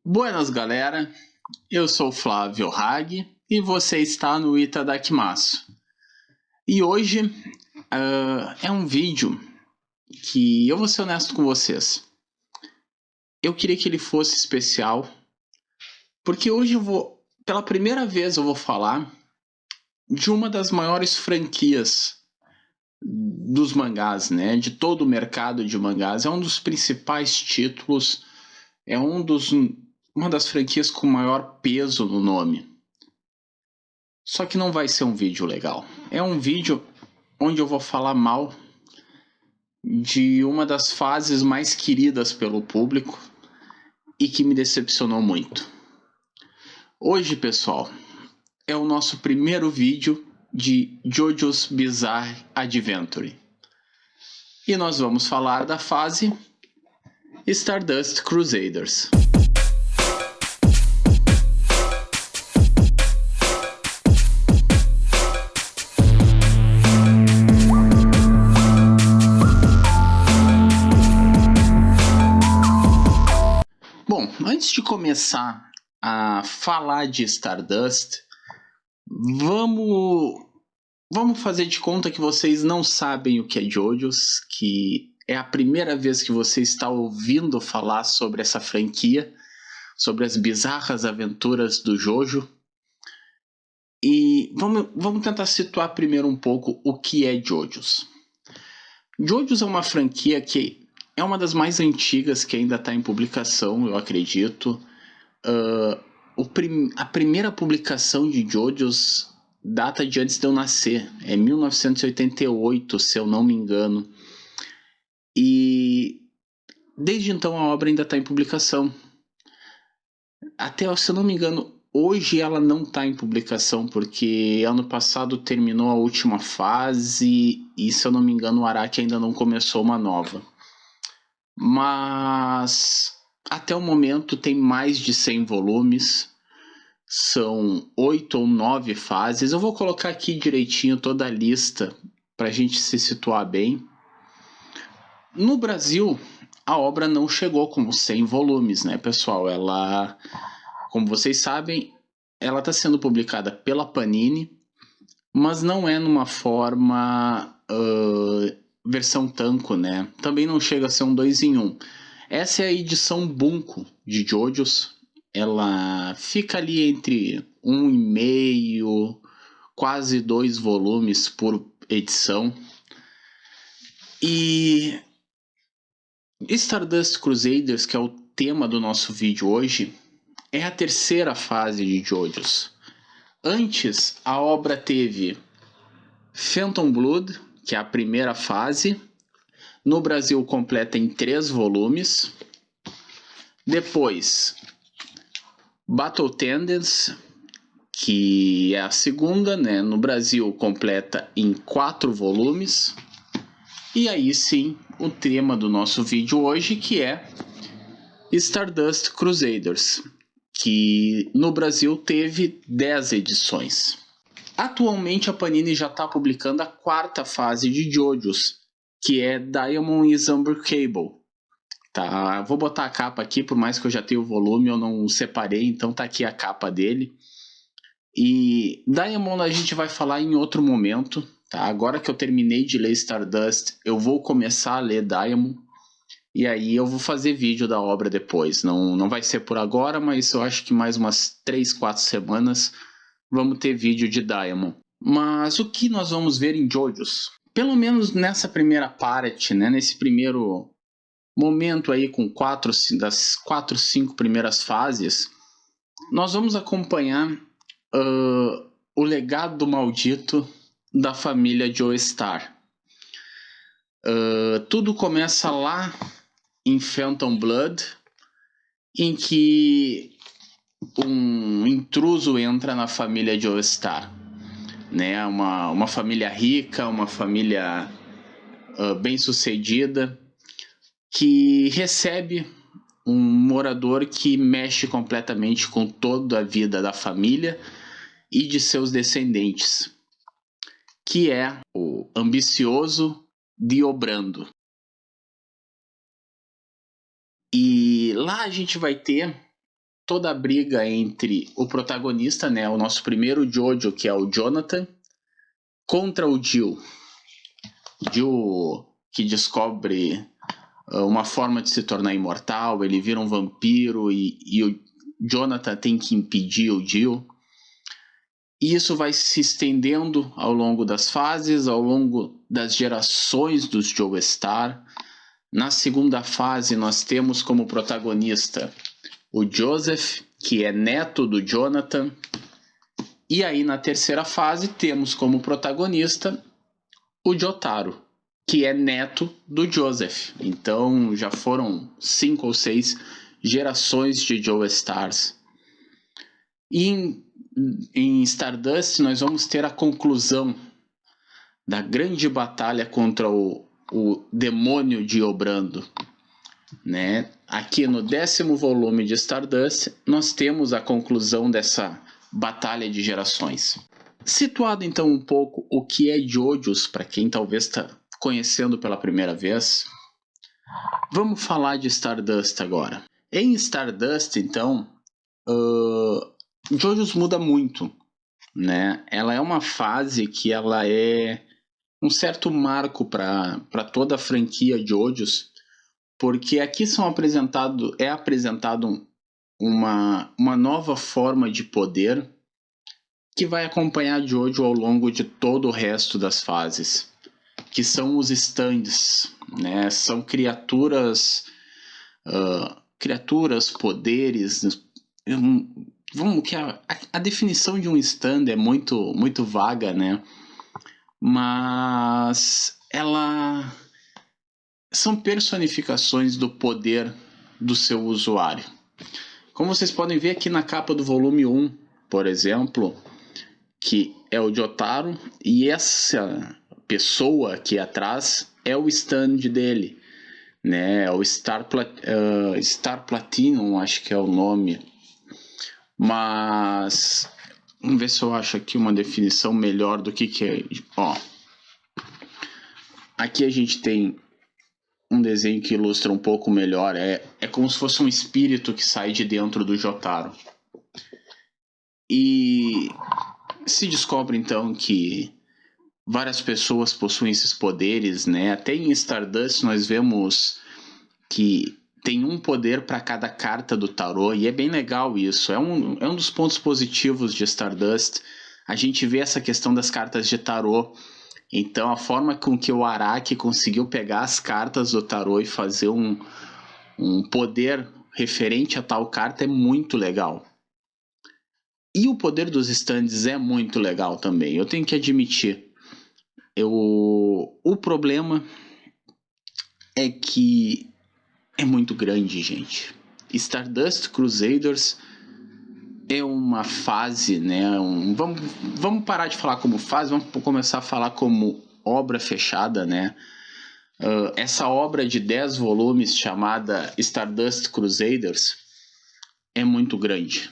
Buenas galera, eu sou Flávio Hag e você está no Itadakimasu. E hoje é um vídeo que eu vou ser honesto com vocês. Eu queria que ele fosse especial, porque hoje pela primeira vez eu vou falar de uma das maiores franquias dos mangás, né? De todo o mercado de mangás. É um dos principais títulos, é uma das franquias com maior peso no nome. Só que não vai ser um vídeo legal. É um vídeo onde eu vou falar mal de uma das fases mais queridas pelo público e que me decepcionou muito. Hoje, pessoal, é o nosso primeiro vídeo de JoJo's Bizarre Adventure. E nós vamos falar da fase Stardust Crusaders. Bom, antes de começar a falar de Stardust, vamos fazer de conta que vocês não sabem o que é JoJo's, que é a primeira vez que você está ouvindo falar sobre essa franquia, sobre as bizarras aventuras do Jojo. E vamos tentar situar primeiro um pouco o que é JoJo's. JoJo's é uma franquia que é uma das mais antigas que ainda está em publicação, eu acredito. A primeira publicação de JoJo's data de antes de eu nascer, é 1988, se eu não me engano. E desde então a obra ainda está em publicação. Até, se eu não me engano, hoje ela não está em publicação, porque ano passado terminou a última fase e, se eu não me engano, o Araki ainda não começou uma nova. Mas até o momento tem mais de 100 volumes, são 8 ou 9 fases. Eu vou colocar aqui direitinho toda a lista para a gente se situar bem. No Brasil, a obra não chegou como 100 volumes, né, pessoal? Ela, como vocês sabem, ela está sendo publicada pela Panini, mas não é numa forma versão Tanko, né? Também não chega a ser um 2 em 1. Essa é a edição Bunko de JoJo's. Ela fica ali entre 1,5, quase 2 volumes por edição. E Stardust Crusaders, que é o tema do nosso vídeo hoje, é a terceira fase de JoJo's. Antes, a obra teve Phantom Blood, que é a primeira fase. No Brasil, completa em 3 volumes. Depois, Battle Tendance, que é a segunda, né? No Brasil, completa em 4 volumes. E aí sim, o tema do nosso vídeo hoje, que é Stardust Crusaders, que no Brasil teve 10 edições. Atualmente a Panini já está publicando a 4ª fase de JoJo's, que é Diamond is Unbreakable. Tá, vou botar a capa aqui, por mais que eu já tenha o volume, eu não separei, então tá aqui a capa dele. E Diamond a gente vai falar em outro momento, tá? Agora que eu terminei de ler Stardust, eu vou começar a ler Diamond, e aí eu vou fazer vídeo da obra depois. Não vai ser por agora, mas eu acho que mais umas 3, 4 semanas vamos ter vídeo de Diamond. Mas o que nós vamos ver em JoJo's? Pelo menos nessa primeira parte, né, nesse primeiro momento aí com das 4, 5 primeiras fases, nós vamos acompanhar o legado maldito da família Joestar. Tudo começa lá em Phantom Blood, em que um intruso entra na família Joestar, né? Uma família rica, uma família bem sucedida, que recebe um morador que mexe completamente com toda a vida da família e de seus descendentes, que é o ambicioso Diobrando. E lá a gente vai ter toda a briga entre o protagonista, né, o nosso primeiro Jojo, que é o Jonathan, contra o Jill. Jill que descobre uma forma de se tornar imortal, ele vira um vampiro e o Jonathan tem que impedir o Jill. E isso vai se estendendo ao longo das fases, ao longo das gerações dos Joestar. Na segunda fase, nós temos como protagonista o Joseph, que é neto do Jonathan. E aí, na terceira fase, temos como protagonista o Jotaro, que é neto do Joseph. Então, já foram 5 ou 6 gerações de Joestars. E em Stardust, nós vamos ter a conclusão da grande batalha contra o demônio de Obrando, né? Aqui no 10º volume de Stardust, nós temos a conclusão dessa batalha de gerações. Situado então um pouco o que é JoJo's, para quem talvez está conhecendo pela primeira vez, vamos falar de Stardust agora. Em Stardust, então, JoJo's muda muito, né? Ela é uma fase que ela é um certo marco para toda a franquia JoJo's, porque aqui é apresentado uma nova forma de poder que vai acompanhar JoJo ao longo de todo o resto das fases, que são os stands, né? São criaturas, poderes. A definição de um stand é muito vaga, né? Mas são personificações do poder do seu usuário. Como vocês podem ver aqui na capa do volume 1, por exemplo, que é o Jotaro, e essa pessoa aqui atrás é o stand dele, né? O Star Platinum, acho que é o nome. Mas vamos ver se eu acho aqui uma definição melhor do que é. Ó, aqui a gente tem um desenho que ilustra um pouco melhor. É como se fosse um espírito que sai de dentro do Jotaro. E se descobre então que várias pessoas possuem esses poderes, né? Até em Stardust nós vemos que tem um poder para cada carta do tarô, e é bem legal isso. É um dos pontos positivos de Stardust. A gente vê essa questão das cartas de tarô. Então, a forma com que o Araki conseguiu pegar as cartas do tarô e fazer um poder referente a tal carta é muito legal. E o poder dos stands é muito legal também, eu tenho que admitir. O problema é que é muito grande, gente. Stardust Crusaders é uma fase, né? Vamos parar de falar como fase, vamos começar a falar como obra fechada, né? Essa obra de 10 volumes chamada Stardust Crusaders é muito grande.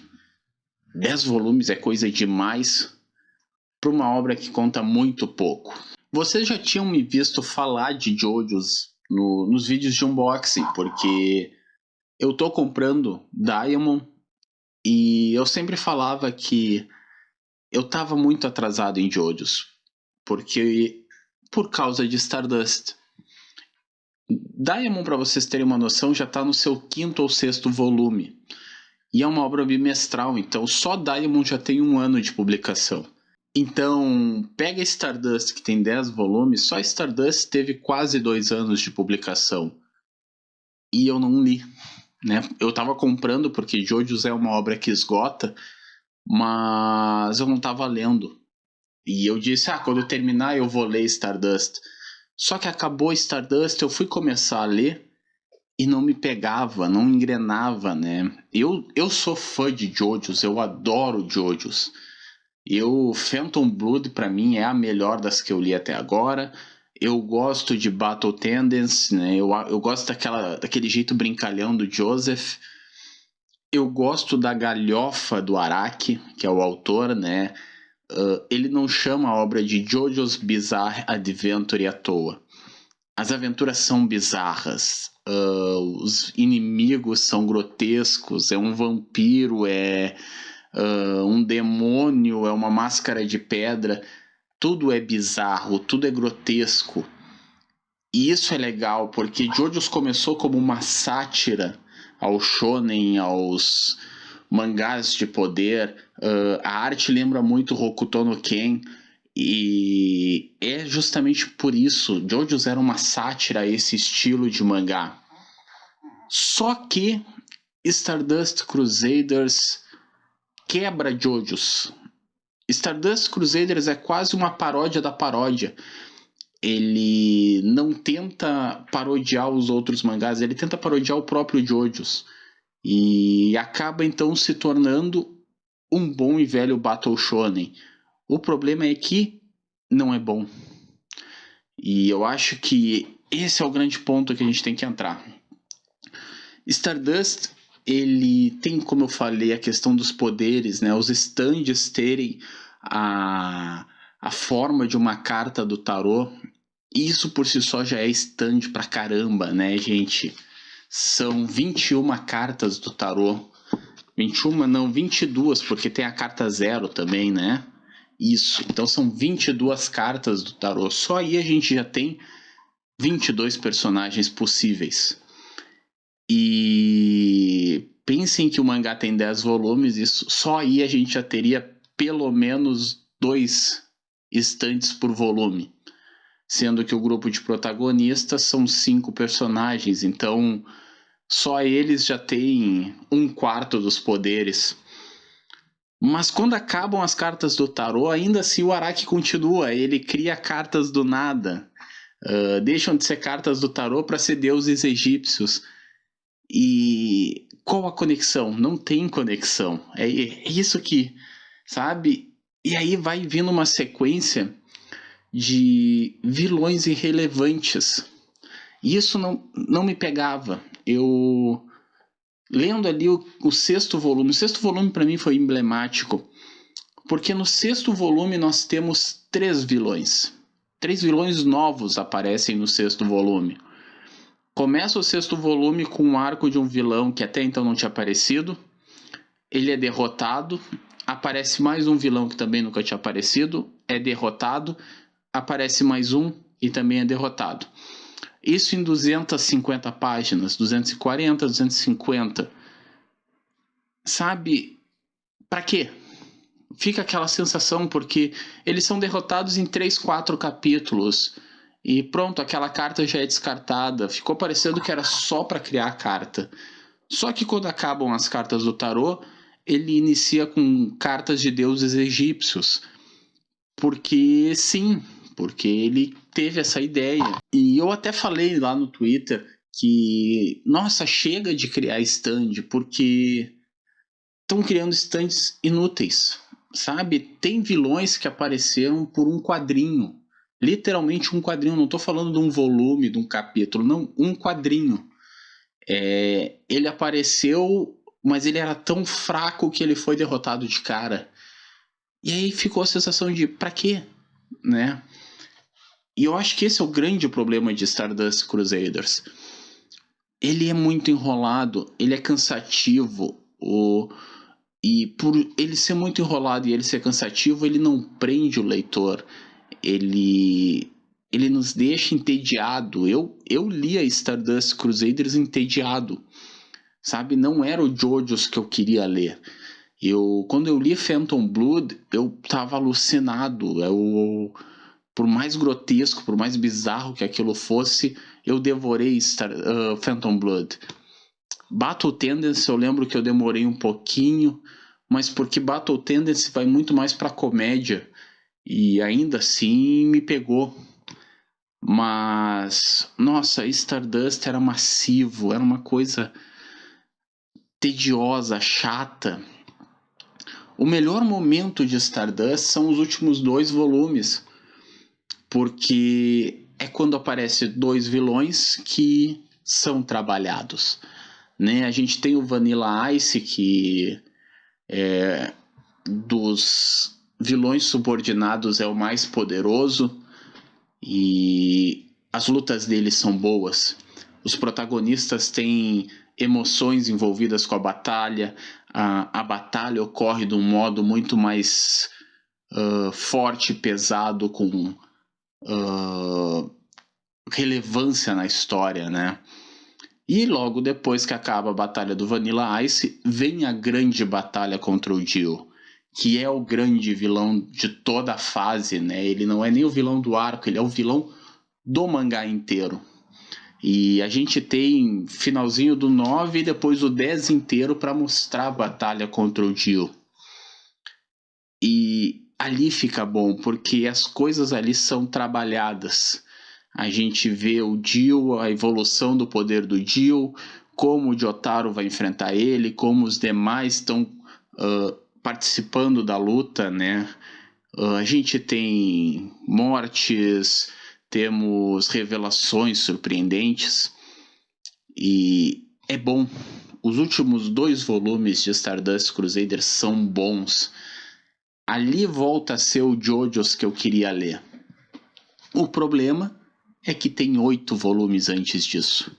10 volumes é coisa demais para uma obra que conta muito pouco. Vocês já tinham me visto falar de JoJo's nos vídeos de unboxing, porque eu tô comprando Diamond e eu sempre falava que eu tava muito atrasado em JoJo's, por causa de Stardust. Diamond, para vocês terem uma noção, já tá no seu 5º ou 6º volume. E é uma obra bimestral, então só Diamond já tem 1 ano de publicação. Então, pega Stardust, que tem 10 volumes, só Stardust teve quase 2 anos de publicação. E eu não li, né? Eu tava comprando porque JoJo's é uma obra que esgota, mas eu não tava lendo. E eu disse, quando eu terminar eu vou ler Stardust. Só que acabou Stardust, eu fui começar a ler e não me pegava, não engrenava, né? Eu sou fã de JoJo's, eu adoro JoJo's. Phantom Blood para mim é a melhor das que eu li até agora. Eu gosto de Battle Tendency, né? Eu gosto daquele jeito brincalhão do Joseph. Eu gosto da galhofa do Araki, que é o autor, né? Ele não chama a obra de JoJo's Bizarre Adventure à toa. As aventuras são bizarras. os inimigos são grotescos, é um vampiro, é um demônio, é uma máscara de pedra, tudo é bizarro, tudo é grotesco. E isso é legal, porque JoJo's começou como uma sátira ao shonen, aos mangás de poder. A arte lembra muito Hokuto no Ken, e é justamente por isso, JoJo's era uma sátira a esse estilo de mangá. Só que Stardust Crusaders quebra JoJo's. Stardust Crusaders é quase uma paródia da paródia. Ele não tenta parodiar os outros mangás, ele tenta parodiar o próprio JoJo's. E acaba então se tornando um bom e velho Battle Shonen. O problema é que não é bom. E eu acho que esse é o grande ponto que a gente tem que entrar. Stardust, ele tem, como eu falei, a questão dos poderes, né? Os stands terem a forma de uma carta do tarô. Isso por si só já é stand pra caramba, né, gente? São 21 cartas do tarô. 21 não, 22, porque tem a carta 0 também, né? Isso, então são 22 cartas do tarô. Só aí a gente já tem 22 personagens possíveis. E pensem que o mangá tem 10 volumes, isso, só aí a gente já teria pelo menos 2 stands por volume. Sendo que o grupo de protagonistas são 5 personagens, então só eles já têm 1/4 dos poderes. Mas quando acabam as cartas do tarô, ainda assim o Araki continua, ele cria cartas do nada. Deixam de ser cartas do tarô para ser deuses egípcios. E qual a conexão? Não tem conexão. É isso que, sabe? E aí vai vindo uma sequência de vilões irrelevantes. E isso não me pegava. Eu lendo ali o 6º volume. O 6º volume para mim foi emblemático, porque no 6º volume nós temos 3 vilões. 3 vilões novos aparecem no 6º volume. Começa o 6º volume com um arco de um vilão que até então não tinha aparecido. Ele é derrotado. Aparece mais um vilão que também nunca tinha aparecido. É derrotado. Aparece mais um e também é derrotado. Isso em 250 páginas, 240, 250. Sabe, pra quê? Fica aquela sensação, porque eles são derrotados em 3, 4 capítulos. E pronto, aquela carta já é descartada. Ficou parecendo que era só para criar a carta. Só que quando acabam as cartas do tarô, ele inicia com cartas de deuses egípcios. Porque sim, porque ele teve essa ideia. E eu até falei lá no Twitter que, nossa, chega de criar stand, porque estão criando stands inúteis, sabe? Tem vilões que apareceram por um quadrinho, literalmente um quadrinho, não estou falando de um volume, de um capítulo, não, um quadrinho. Ele apareceu, mas ele era tão fraco que ele foi derrotado de cara. E aí ficou a sensação de, pra quê? Né? E eu acho que esse é o grande problema de Stardust Crusaders. Ele é muito enrolado, ele é cansativo. E por ele ser muito enrolado e ele ser cansativo, ele não prende o leitor. Ele nos deixa entediado. Eu lia Stardust Crusaders entediado. Sabe? Não era o JoJo's que eu queria ler. Quando eu li Phantom Blood, eu tava alucinado. Por mais grotesco, por mais bizarro que aquilo fosse, eu devorei Phantom Blood. Battle Tendency, eu lembro que eu demorei um pouquinho, mas porque Battle Tendency vai muito mais pra comédia, e ainda assim me pegou. Mas, nossa, Stardust era massivo, era uma coisa tediosa, chata. O melhor momento de Stardust são os últimos 2 volumes, porque é quando aparecem 2 vilões que são trabalhados. Né? A gente tem o Vanilla Ice, que dos vilões subordinados é o mais poderoso, e as lutas dele são boas. os protagonistas têm emoções envolvidas com a batalha, a batalha ocorre de um modo muito mais forte, pesado, com relevância na história, né? E logo depois que acaba a batalha do Vanilla Ice, vem a grande batalha contra o Dio, que é o grande vilão de toda a fase, né? Ele não é nem o vilão do arco, ele é o vilão do mangá inteiro. E a gente tem finalzinho do 9 e depois o 10 inteiro para mostrar a batalha contra o Dio. E ali fica bom, porque as coisas ali são trabalhadas. A gente vê o Dio, a evolução do poder do Dio, como o Jotaro vai enfrentar ele, como os demais estão participando da luta, né? A gente tem mortes, temos revelações surpreendentes e é bom. Os últimos 2 volumes de Stardust Crusader são bons. Ali volta a ser o JoJo's que eu queria ler. O problema é que tem 8 volumes antes disso.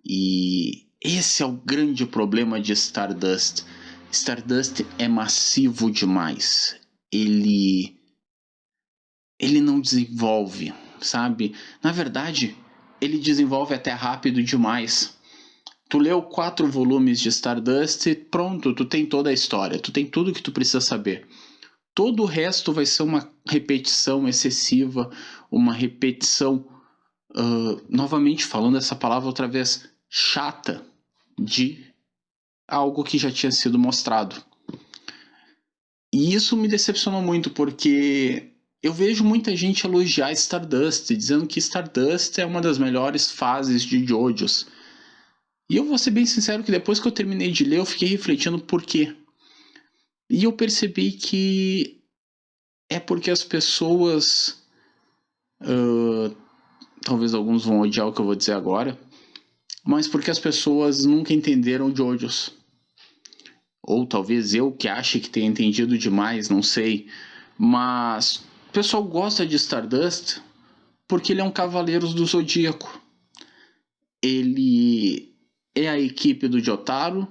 E esse é o grande problema de Stardust. Stardust é massivo demais. Ele não desenvolve, sabe? Na verdade, ele desenvolve até rápido demais. Tu leu 4 volumes de Stardust e pronto, tu tem toda a história. Tu tem tudo que tu precisa saber. Todo o resto vai ser uma repetição excessiva, uma repetição, novamente falando essa palavra outra vez, chata, de algo que já tinha sido mostrado. E isso me decepcionou muito, porque eu vejo muita gente elogiar Stardust, dizendo que Stardust é uma das melhores fases de JoJo's. E eu vou ser bem sincero que depois que eu terminei de ler, eu fiquei refletindo por quê. E eu percebi que é porque as pessoas... talvez alguns vão odiar o que eu vou dizer agora, mas porque as pessoas nunca entenderam JoJo's. Ou talvez eu que ache que tenha entendido demais, não sei. Mas o pessoal gosta de Stardust porque ele é um Cavaleiros do Zodíaco. Ele é a equipe do Jotaro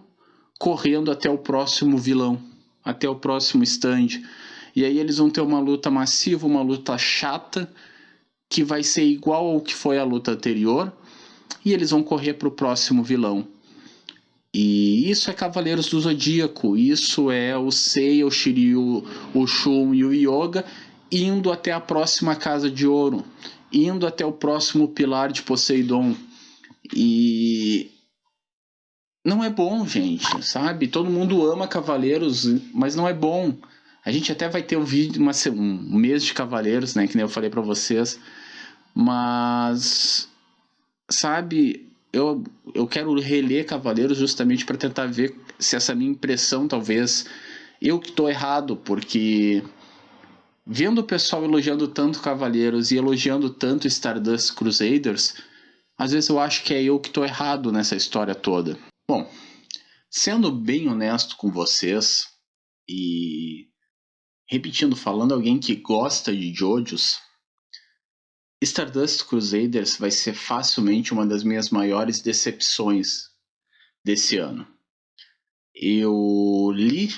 correndo até o próximo vilão, até o próximo stand. E aí eles vão ter uma luta massiva, uma luta chata, que vai ser igual ao que foi a luta anterior, e eles vão correr para o próximo vilão. E isso é Cavaleiros do Zodíaco, isso é o Sei, o Shiryu, o Shun e o Yoga indo até a próxima Casa de Ouro, indo até o próximo pilar de Poseidon. E não é bom, gente, sabe? Todo mundo ama Cavaleiros, mas não é bom. A gente até vai ter um vídeo, um mês de Cavaleiros, né? Que nem eu falei pra vocês. Mas, sabe, eu quero reler Cavaleiros justamente para tentar ver se essa minha impressão, talvez, eu que tô errado, porque vendo o pessoal elogiando tanto Cavaleiros e elogiando tanto Stardust Crusaders, às vezes eu acho que é eu que tô errado nessa história toda. Bom, sendo bem honesto com vocês e repetindo, falando alguém que gosta de JoJo's, Stardust Crusaders vai ser facilmente uma das minhas maiores decepções desse ano. Eu li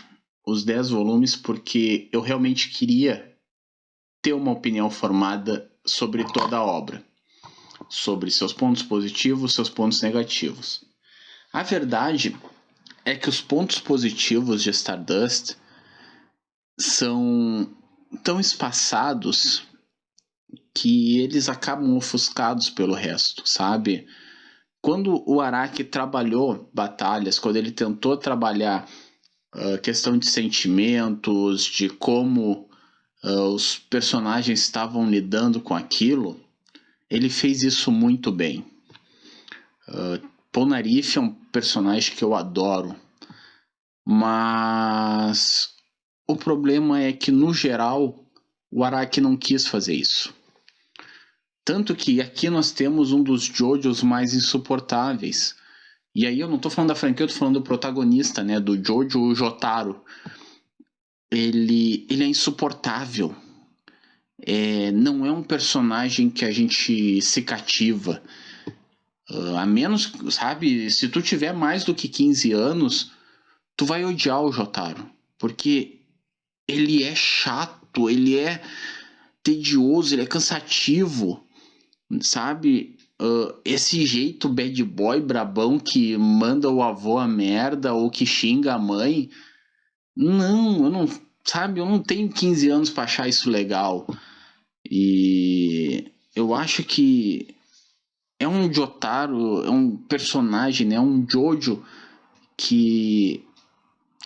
os 10 volumes porque eu realmente queria ter uma opinião formada sobre toda a obra, sobre seus pontos positivos, seus pontos negativos. A verdade é que os pontos positivos de Stardust são tão espaçados que eles acabam ofuscados pelo resto, sabe? Quando o Araki trabalhou batalhas, quando ele tentou trabalhar questão de sentimentos, de como os personagens estavam lidando com aquilo, ele fez isso muito bem. Polnareff é um personagem que eu adoro, mas o problema é que, no geral, o Araki não quis fazer isso. Tanto que aqui nós temos um dos JoJo's mais insuportáveis. E aí eu não tô falando da franquia, eu tô falando do protagonista, né? Do Jojo Jotaro. Ele é insuportável. Não é um personagem que a gente se cativa. A menos, sabe, se tu tiver mais do que 15 anos, tu vai odiar o Jotaro, porque ele é chato, ele é tedioso, ele é cansativo, sabe? Esse jeito bad boy brabão que manda o avô a merda ou que xinga a mãe, não, eu não, sabe, eu não tenho 15 anos para achar isso legal. E eu acho que é um Jotaro, é um personagem, né, um Jojo que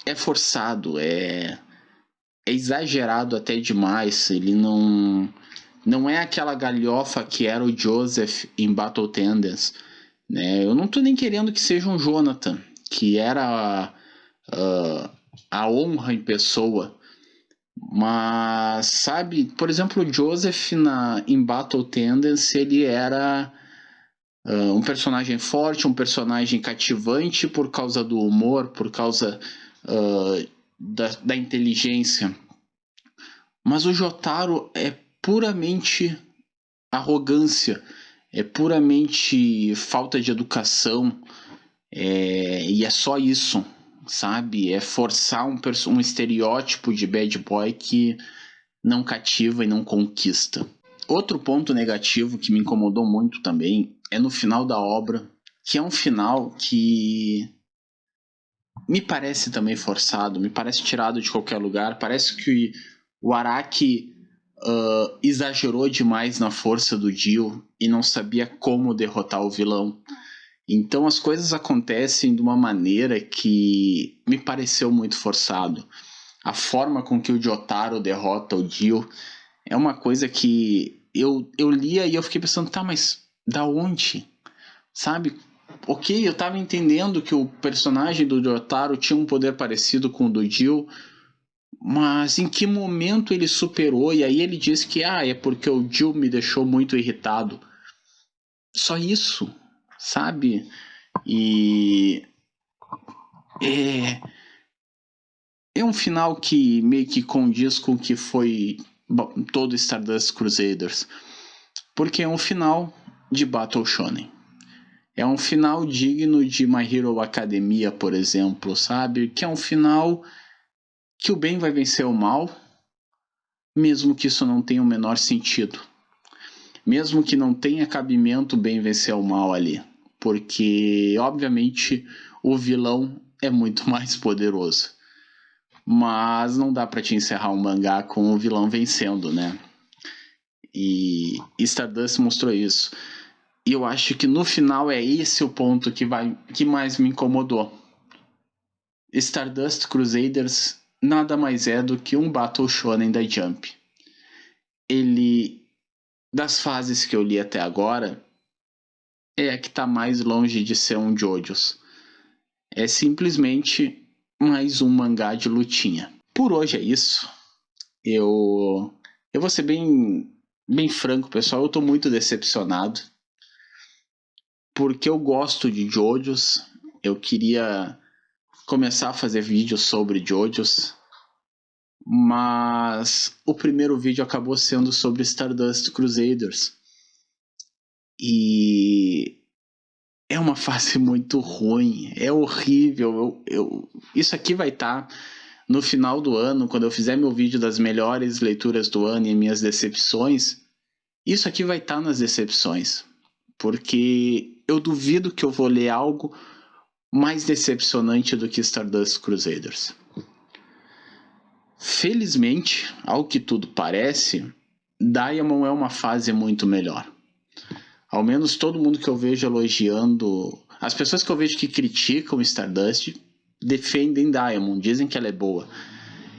é forçado, é exagerado até demais. Ele não é aquela galhofa que era o Joseph em Battle Tendance, né? Eu não tô nem querendo que seja um Jonathan, que era a honra em pessoa. Mas, sabe, por exemplo, o Joseph em Battle Tendance, ele era um personagem forte, um personagem cativante por causa do humor, por causa da inteligência. Mas o Jotaro é puramente arrogância, é puramente falta de educação, e é só isso, sabe? É forçar um estereótipo de bad boy que não cativa e não conquista. Outro ponto negativo que me incomodou muito também é no final da obra, que é um final que me parece também forçado, me parece tirado de qualquer lugar, parece que o Araki exagerou demais na força do Dio e não sabia como derrotar o vilão. Então as coisas acontecem de uma maneira que me pareceu muito forçado. A forma com que o Jotaro derrota o Dio é uma coisa que eu lia e eu fiquei pensando, tá, mas da onde? Sabe? Ok, eu tava entendendo que o personagem do Jotaro tinha um poder parecido com o do Dio, mas em que momento ele superou? E aí ele diz que é porque o Dio me deixou muito irritado. Só isso, sabe? E é um final que meio que condiz com o que foi todo Stardust Crusaders, porque é um final de Battle Shonen. É um final digno de My Hero Academia, por exemplo, sabe? Que é um final que o bem vai vencer o mal, mesmo que isso não tenha o menor sentido. Mesmo que não tenha cabimento o bem vencer o mal ali. Porque, obviamente, o vilão é muito mais poderoso. Mas não dá pra te encerrar um mangá com o vilão vencendo, né? E Stardust mostrou isso. E eu acho que no final é esse o ponto que mais me incomodou. Stardust Crusaders nada mais é do que um Battle Shonen da Jump. Ele, das fases que eu li até agora, é a que está mais longe de ser um JoJo's. É simplesmente mais um mangá de lutinha. Por hoje é isso. Eu vou ser bem franco, pessoal. Eu tô muito decepcionado. Porque eu gosto de JoJo's. Eu queria começar a fazer vídeos sobre JoJo's. Mas o primeiro vídeo acabou sendo sobre Stardust Crusaders. E é uma fase muito ruim, é horrível. Isso aqui vai estar no final do ano, quando eu fizer meu vídeo das melhores leituras do ano e minhas decepções. Isso aqui vai estar nas decepções, porque eu duvido que eu vou ler algo mais decepcionante do que Stardust Crusaders. Felizmente, ao que tudo parece, Diamond é uma fase muito melhor. Ao menos todo mundo que eu vejo elogiando... As pessoas que eu vejo que criticam Stardust defendem Diamond, dizem que ela é boa.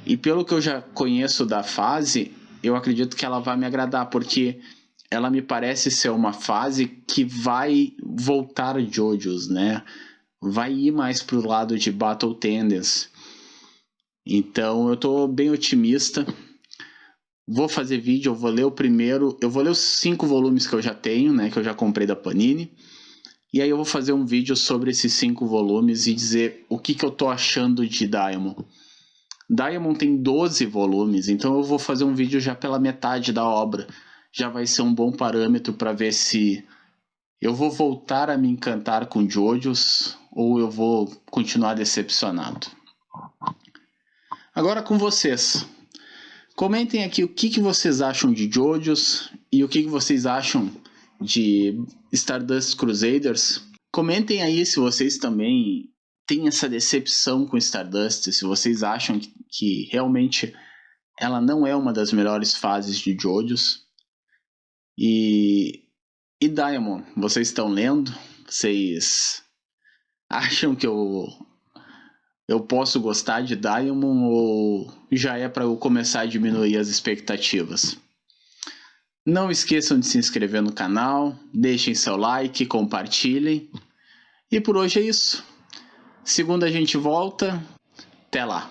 E pelo que eu já conheço da fase, eu acredito que ela vai me agradar, porque ela me parece ser uma fase que vai voltar JoJo's, né? Vai ir mais pro lado de Battle Tendance. Então eu tô bem otimista. Vou fazer vídeo, eu vou ler o primeiro, eu vou ler os 5 volumes que eu já tenho, né, que eu já comprei da Panini. E aí eu vou fazer um vídeo sobre esses 5 volumes e dizer o que eu tô achando de Diamond. Diamond tem 12 volumes, então eu vou fazer um vídeo já pela metade da obra. Já vai ser um bom parâmetro para ver se Eu vou voltar a me encantar com JoJo's ou eu vou continuar decepcionado? Agora com vocês. Comentem aqui o que vocês acham de JoJo's e o que vocês acham de Stardust Crusaders. Comentem aí se vocês também têm essa decepção com Stardust, se vocês acham que realmente ela não é uma das melhores fases de JoJo's. E Diamond, vocês estão lendo? Vocês acham que eu posso gostar de Diamond ou já é para eu começar a diminuir as expectativas? Não esqueçam de se inscrever no canal, deixem seu like, compartilhem. E por hoje é isso. Segunda a gente volta. Até lá.